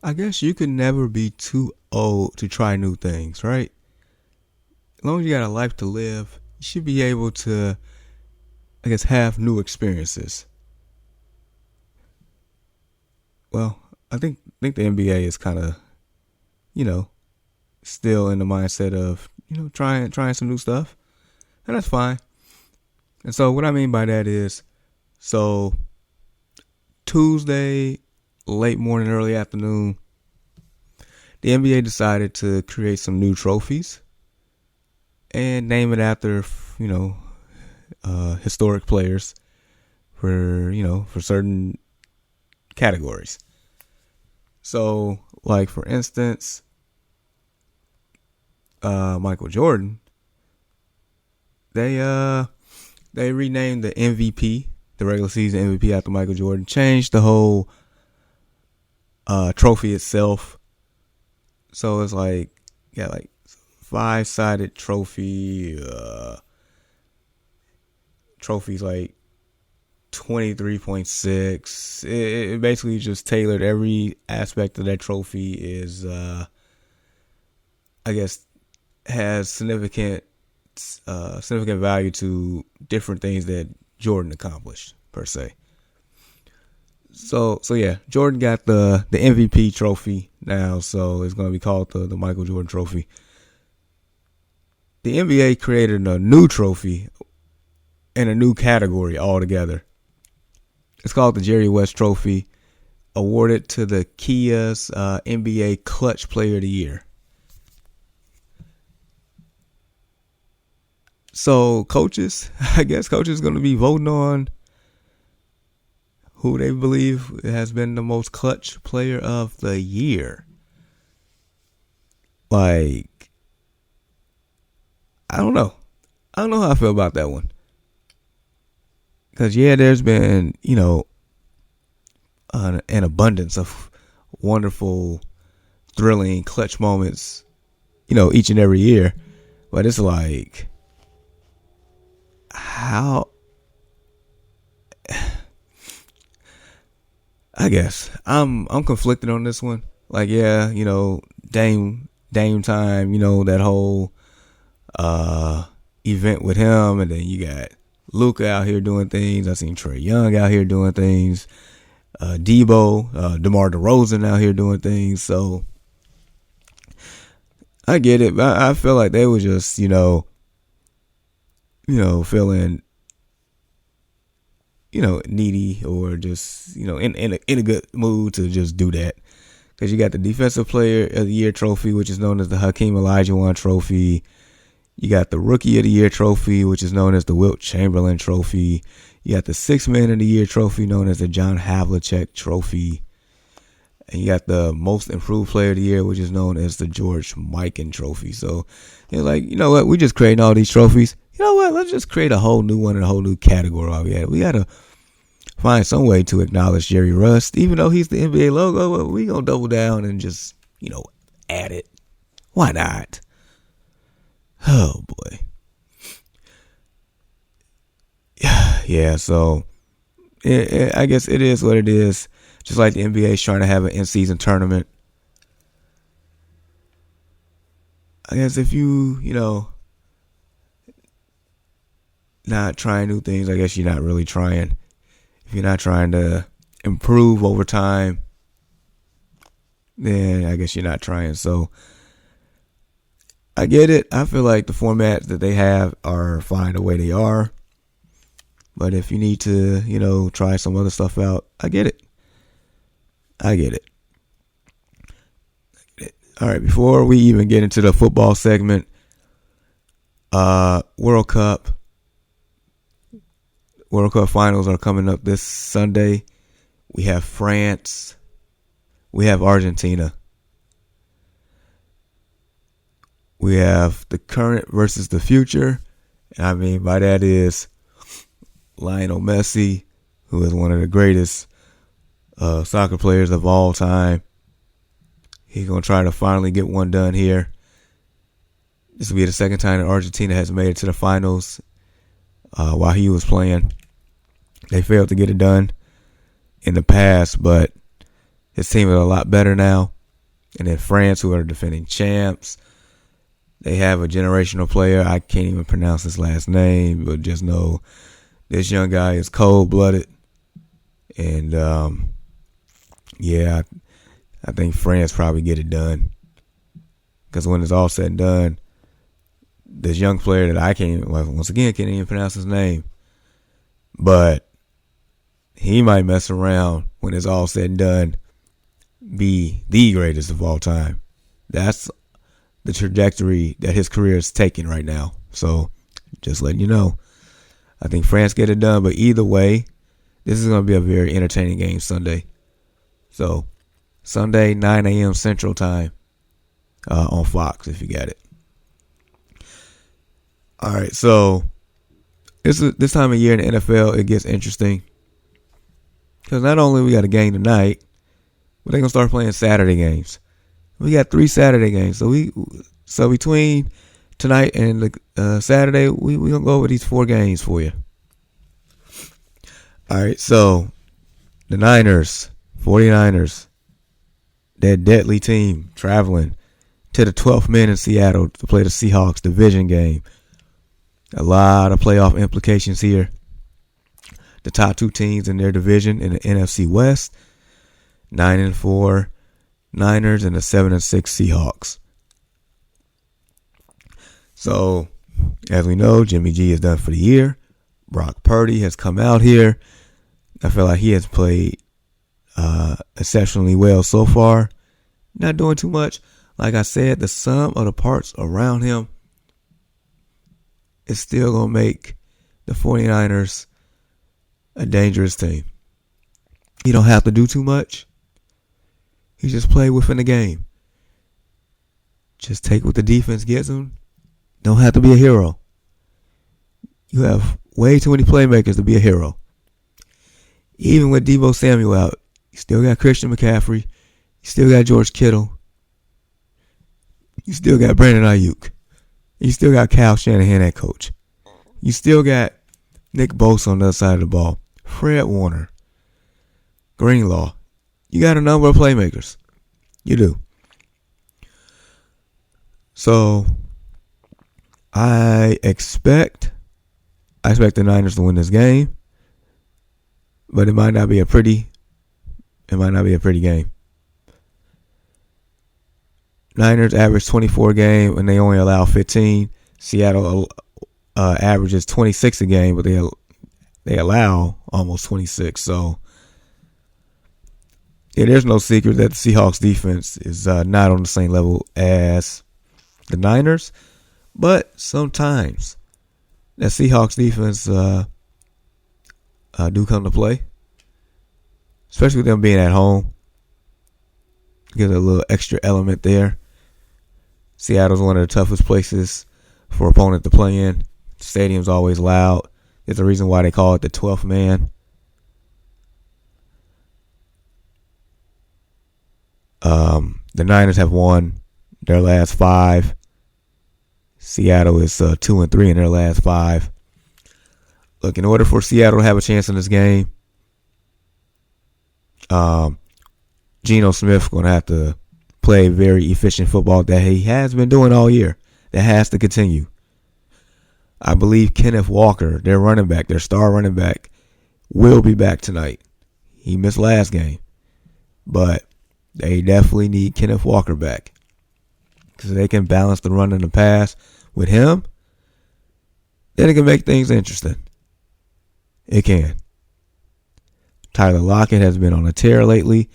I guess you could never be too old to try new things, right? As long as you got a life to live, you should be able to, I guess, have new experiences. Well, I think the NBA is kind of, you know, still in the mindset of, trying some new stuff, and that's fine. And so what I mean by that is, so Tuesday, late morning, early afternoon, the NBA decided to create some new trophies and name it after, historic players for certain categories. So, like for instance, Michael Jordan, they renamed the MVP, the regular season MVP, after Michael Jordan. Changed the whole trophy itself. So it's like, yeah, like 5-sided trophy. Trophies like 23.6. It basically just tailored every aspect of that trophy is, I guess, has significant value to different things that Jordan accomplished per se. So yeah, Jordan got the MVP trophy now, so it's going to be called the Michael Jordan Trophy. The NBA created a new trophy in a new category altogether. It's called the Jerry West Trophy, awarded to the Kia's NBA Clutch Player of the Year. So coaches, I guess coaches are going to be voting on who they believe has been the most clutch player of the year. Like, I don't know. I don't know how I feel about that one. Because, yeah, there's been, an abundance of wonderful, thrilling, clutch moments, each and every year. But it's like, how, I guess I'm conflicted on this one. Like, yeah, Dame time, that whole event with him, and then you got Luka out here doing things. I seen Trae Young out here doing things. DeMar DeRozan out here doing things. So I get it, but I feel like they were just, feeling, needy, or just, in a good mood to just do that. Because you got the Defensive Player of the Year trophy, which is known as the Hakeem Olajuwon trophy. You got the Rookie of the Year trophy, which is known as the Wilt Chamberlain trophy. You got the Sixth Man of the Year trophy, known as the John Havlicek trophy. And you got the Most Improved Player of the Year, which is known as the George Mikan trophy. So, like, you know what? We're just creating all these trophies. You know what? Let's just create a whole new one and a whole new category while we at it. We got to find some way to acknowledge Jerry Rust. Even though he's the NBA logo, but we going to double down and just, add it. Why not? Oh, boy. Yeah, so I guess it is what it is. Just like the NBA is trying to have an in-season tournament. I guess if you, not trying new things, I guess you're not really trying. If you're not trying to improve over time, then I guess you're not trying. So I get it. I feel like the formats that they have are fine the way they are. But if you need to, try some other stuff out, I get it. I get it. All right, before we even get into the football segment, World Cup finals are coming up this Sunday. We have France. We have Argentina. We have the current versus the future. And I mean by that is Lionel Messi, who is one of the greatest soccer players of all time. He's going to try to finally get one done here. This will be the second time that Argentina has made it to the finals while he was playing. They failed to get it done in the past, but his team is a lot better now. And then France, who are defending champs. They have a generational player. I can't even pronounce his last name, but just know this young guy is cold-blooded. And, yeah, I think France probably get it done. Because when it's all said and done, this young player that I can't even pronounce his name. But he might mess around when it's all said and done, be the greatest of all time. That's the trajectory that his career is taking right now. So just letting you know. I think France get it done, but either way, this is going to be a very entertaining game Sunday. So Sunday, 9 a.m. Central Time on Fox, if you got it. All right, so this time of year in the NFL, it gets interesting. Because not only we got a game tonight, but they're going to start playing Saturday games. We got 3 Saturday games. So between tonight and the Saturday, we're going to go over these 4 games for you. All right, so the 49ers, that deadly team, traveling to the 12th man in Seattle to play the Seahawks division game. A lot of playoff implications here. The top 2 teams in their division in the NFC West, 9-4 Niners and the 7-6 Seahawks. So, as we know, Jimmy G is done for the year. Brock Purdy has come out here. I feel like he has played exceptionally well so far. Not doing too much. Like I said, the sum of the parts around him is still going to make the 49ers a dangerous team. He don't have to do too much. He just play within the game. Just take what the defense gives him. Don't have to be a hero. You have way too many playmakers to be a hero. Even with Deebo Samuel out, you still got Christian McCaffrey. You still got George Kittle. You still got Brandon Ayuk. You still got Kyle Shanahan at coach. You still got Nick Bosa on the other side of the ball. Fred Warner. Greenlaw. You got a number of playmakers. You do. So, I expect the Niners to win this game. But it might not be a pretty game. Niners average 24 a game and they only allow 15. Seattle averages 26 a game, but they allow almost 26. So, yeah, there's no secret that the Seahawks defense is not on the same level as the Niners. But sometimes that Seahawks defense do come to play. Especially with them being at home. Get a little extra element there. Seattle's one of the toughest places for opponent to play in. The stadium's always loud. There's a reason why they call it the 12th man. The Niners have won their last 5. Seattle is 2-3 in their last 5. Look, in order for Seattle to have a chance in this game, Geno Smith's going to have to play very efficient football that he has been doing all year. That has to continue. I believe Kenneth Walker, their running back, their star running back, will be back tonight. He missed last game. But they definitely need Kenneth Walker back. Because they can balance the run and the pass with him. Then it can make things interesting. It can. Tyler Lockett has been on a tear lately.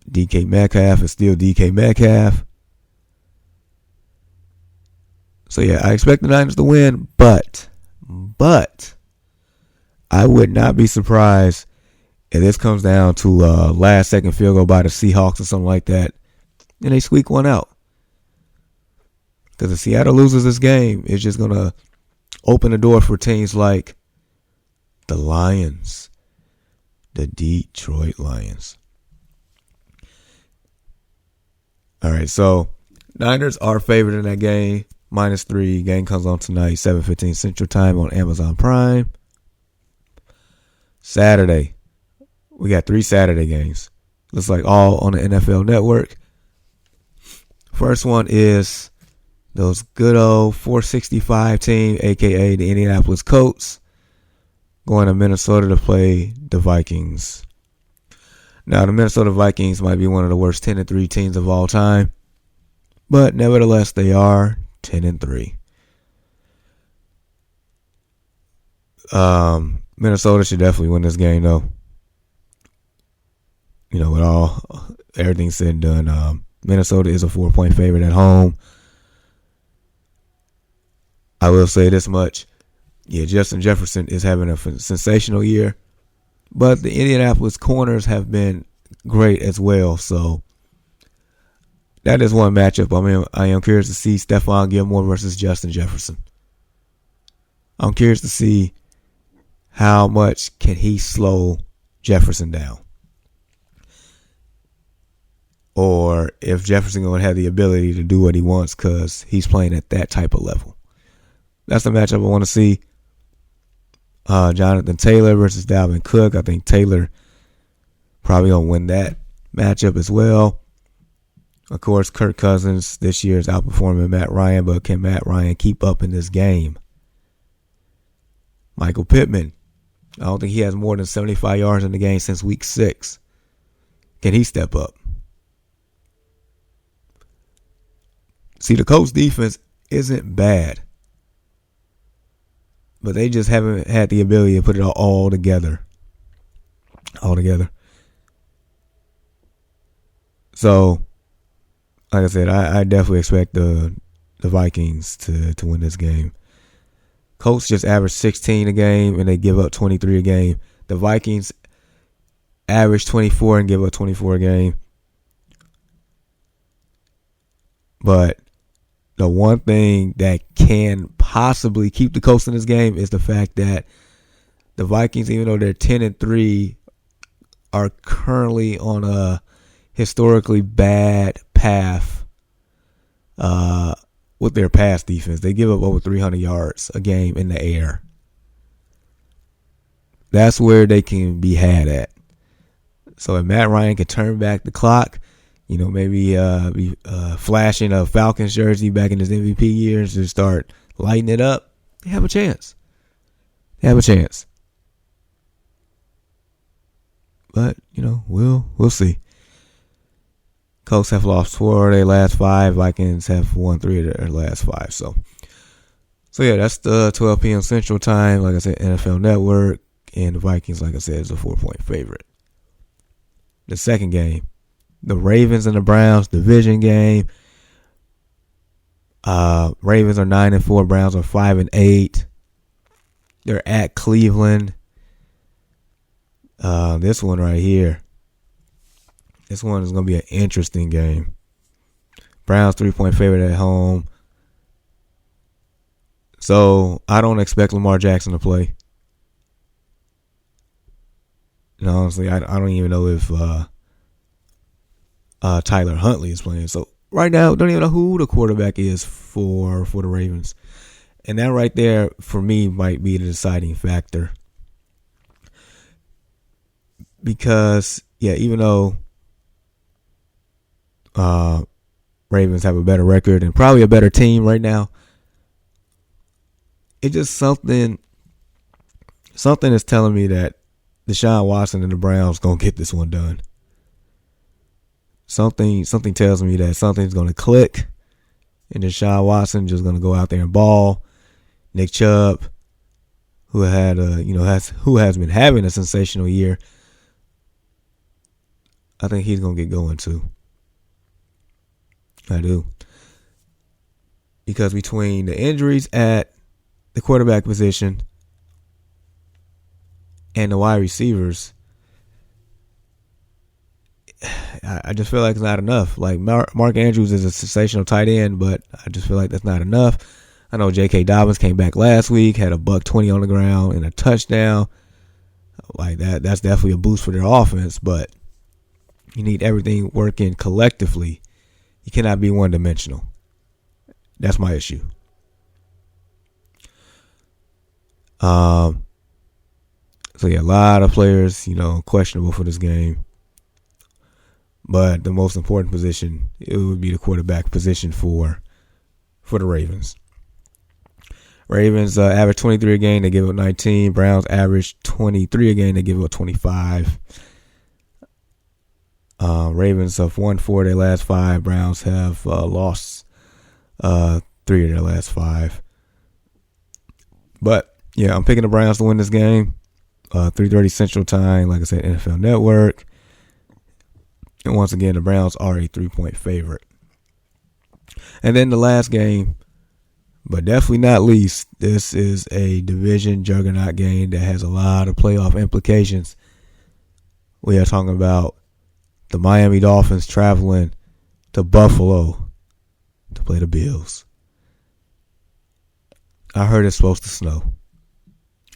DK Metcalf is still DK Metcalf. So, yeah, I expect the Niners to win, but I would not be surprised if this comes down to a last-second field goal by the Seahawks or something like that, and they squeak one out. Because if Seattle loses this game, it's just going to open the door for teams like the Lions, the Detroit Lions. All right, so Niners are favored in that game. -3. Game comes on tonight, 7:15 Central Time on Amazon Prime. Saturday. We got 3 Saturday games. Looks like all on the NFL Network. First one is those good old 465 team, a.k.a. the Indianapolis Colts, going to Minnesota to play the Vikings. Now, the Minnesota Vikings might be one of the worst 10-3 teams of all time, but nevertheless, they are 10-3. Minnesota should definitely win this game, though. With everything said and done, Minnesota is a 4-point favorite at home. I will say this much. Yeah, Justin Jefferson is having a sensational year, but the Indianapolis corners have been great as well. So that is one matchup. I am curious to see Stephon Gilmore versus Justin Jefferson. I'm curious to see how much can he slow Jefferson down. Or if Jefferson going to have the ability to do what he wants because he's playing at that type of level. That's the matchup I want to see. Jonathan Taylor versus Dalvin Cook. I think Taylor probably going to win that matchup as well. Of course, Kirk Cousins this year is outperforming Matt Ryan, but can Matt Ryan keep up in this game? Michael Pittman. I don't think he has more than 75 yards in the game since week 6. Can he step up? See, the Colts defense isn't bad, but they just haven't had the ability to put it all together. So, like I said, I definitely expect the Vikings to win this game. Colts just average 16 a game, and they give up 23 a game. The Vikings average 24 and give up 24 a game. But the one thing that can possibly keep the Colts in this game is the fact that the Vikings, even though they're 10-3, are currently on a historically bad path with their pass defense. They give up over 300 yards a game in the air. That's where they can be had at. So if Matt Ryan can turn back the clock, maybe be flashing a Falcons jersey back in his MVP years to start lighting it up, they have a chance. But, we'll see. Colts have lost 4 of their last 5. Vikings have won 3 of their last 5. So yeah, that's the 12 p.m. Central Time. Like I said, NFL Network. And the Vikings, like I said, is a 4-point favorite. The second game, the Ravens and the Browns division game. Ravens are 9-4. Browns are 5-8. They're at Cleveland. This one right here. This one is going to be an interesting game. Browns 3-point favorite at home. So I don't expect Lamar Jackson to play. Honestly, I don't even know if Tyler Huntley is playing. So right now, don't even know who the quarterback is for the Ravens. And that right there, for me, might be the deciding factor. Because, even though Ravens have a better record and probably a better team right now, it's just something is telling me that Deshaun Watson and the Browns going to get this one done. Something tells me that something's going to click, and Deshaun Watson just going to go out there and ball. Nick Chubb, who has been having a sensational year, I think he's going to get going too. I do. Because between the injuries at the quarterback position and the wide receivers, I just feel like it's not enough. Like Mark Andrews is a sensational tight end, but I just feel like that's not enough. I know J.K. Dobbins came back last week, had a $120 on the ground and a touchdown. Like that's definitely a boost for their offense, but you need everything working collectively. You cannot be one-dimensional. That's my issue. So yeah, a lot of players, questionable for this game. But the most important position, it would be the quarterback position for the Ravens. Ravens average 23 a game. They give up 19. Browns average 23 a game. They give up 25. Ravens have won 4 of their last 5. Browns have lost 3 of their last 5. But, yeah, I'm picking the Browns to win this game. 3:30 Central Time, like I said, NFL Network. And once again, the Browns are a 3-point favorite. And then the last game, but definitely not least, this is a division juggernaut game that has a lot of playoff implications. We are talking about the Miami Dolphins traveling to Buffalo to play the Bills. I heard it's supposed to snow.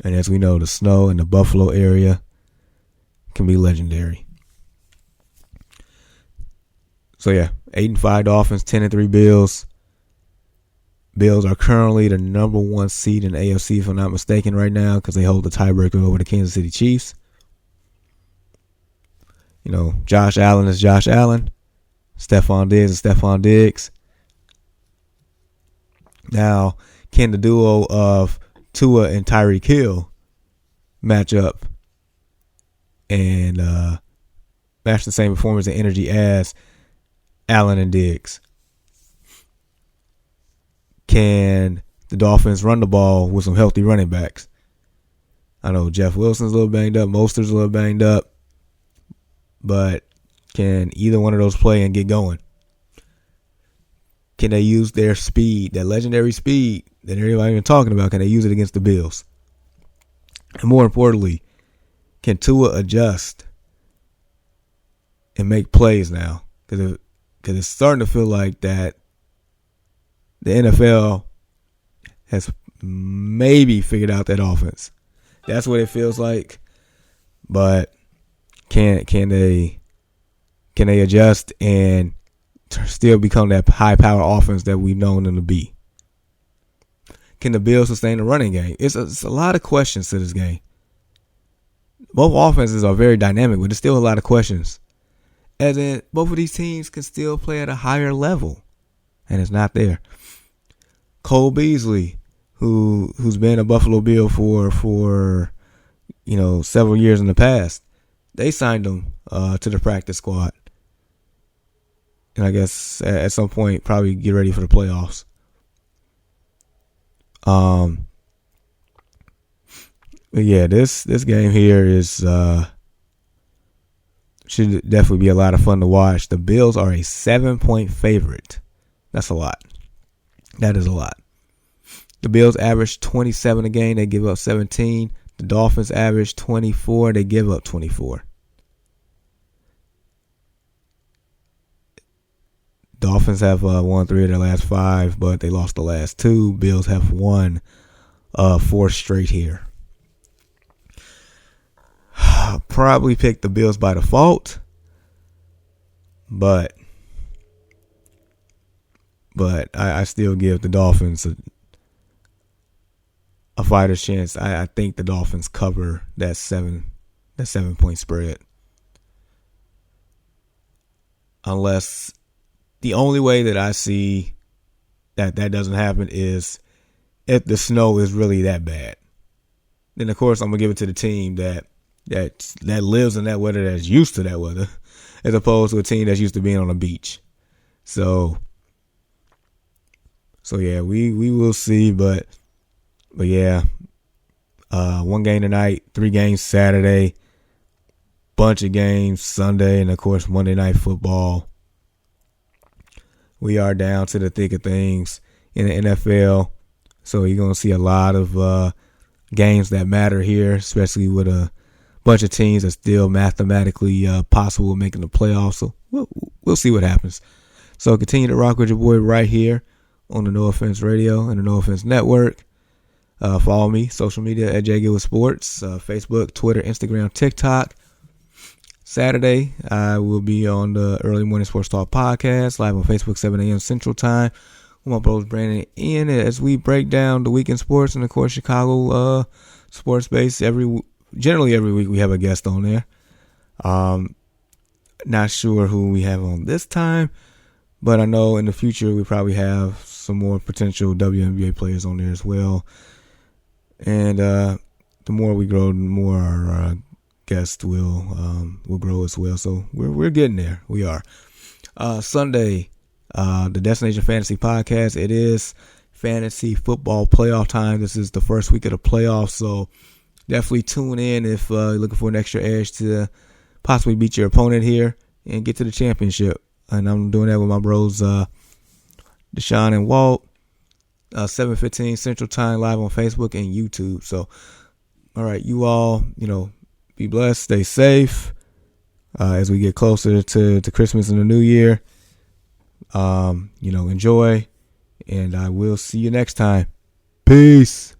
And as we know, the snow in the Buffalo area can be legendary. So yeah, 8-5 Dolphins, 10-3 Bills. Bills are currently the number 1 seed in the AFC, if I'm not mistaken, right now, because they hold the tiebreaker over the Kansas City Chiefs. You know, Josh Allen is Josh Allen. Stephon Diggs is Stephon Diggs. Now, can the duo of Tua and Tyreek Hill match up and match the same performance and energy as Allen and Diggs? Can the Dolphins run the ball with some healthy running backs? I know Jeff Wilson's a little banged up, Mostert's a little banged up, but can either one of those play and get going? Can they use their speed, that legendary speed that everybody's been talking about? Can they use it against the Bills? And more importantly, can Tua adjust and make plays now? Because it's starting to feel like that the NFL has maybe figured out that offense. That's what it feels like. But can they adjust and still become that high power offense that we've known them to be? Can the Bills sustain the running game? It's a lot of questions to this game. Both offenses are very dynamic, but there's still a lot of questions. And then both of these teams can still play at a higher level, and it's not there. Cole Beasley, who's been a Buffalo Bill for several years in the past, they signed him to the practice squad. And I guess at some point probably get ready for the playoffs. But yeah, this game here is should definitely be a lot of fun to watch. The Bills are a 7-point favorite. That's a lot. That is a lot. The Bills average 27 a game. They give up 17. The Dolphins average 24. They give up 24. Dolphins have won 3 of their last 5, but they lost the last 2. Bills have won 4 straight here. Probably picked the Bills by default, but I still give the Dolphins a fighter's chance. I think the Dolphins cover that 7-point spread, unless the only way that I see that doesn't happen is if the snow is really that bad. Then of course I'm gonna give it to the team that lives in that weather, that's used to that weather, as opposed to a team that's used to being on a beach. So yeah, we will see, but yeah, 1 game tonight, 3 games Saturday, bunch of games Sunday, and of course Monday Night Football. We are down to the thick of things in the NFL, so you're gonna see a lot of games that matter here, especially with a bunch of teams that's still mathematically possible of making the playoffs. So we'll see what happens. So continue to rock with your boy right here on the No Offense Radio and the No Offense Network. Follow me, social media at JGoodWithSports, Facebook, Twitter, Instagram, TikTok. Saturday, I will be on the Early Morning Sports Talk podcast, live on Facebook, 7 a.m. Central Time, with my bros Brandon and Ian, as we break down the weekend sports and, of course, Chicago sports base. Generally every week we have a guest on there. Not sure who we have on this time, but I know in the future we probably have some more potential WNBA players on there as well. And the more we grow, the more our guests will grow as well. So we're getting there. We are. Sunday, the Destination Fantasy Podcast. It is fantasy football playoff time. This is the first week of the playoffs, so definitely tune in if you're looking for an extra edge to possibly beat your opponent here and get to the championship. And I'm doing that with my bros, Deshaun and Walt, 7:15 Central Time, live on Facebook and YouTube. So, all right, you all, be blessed, stay safe as we get closer to Christmas and the New Year. Enjoy, and I will see you next time. Peace.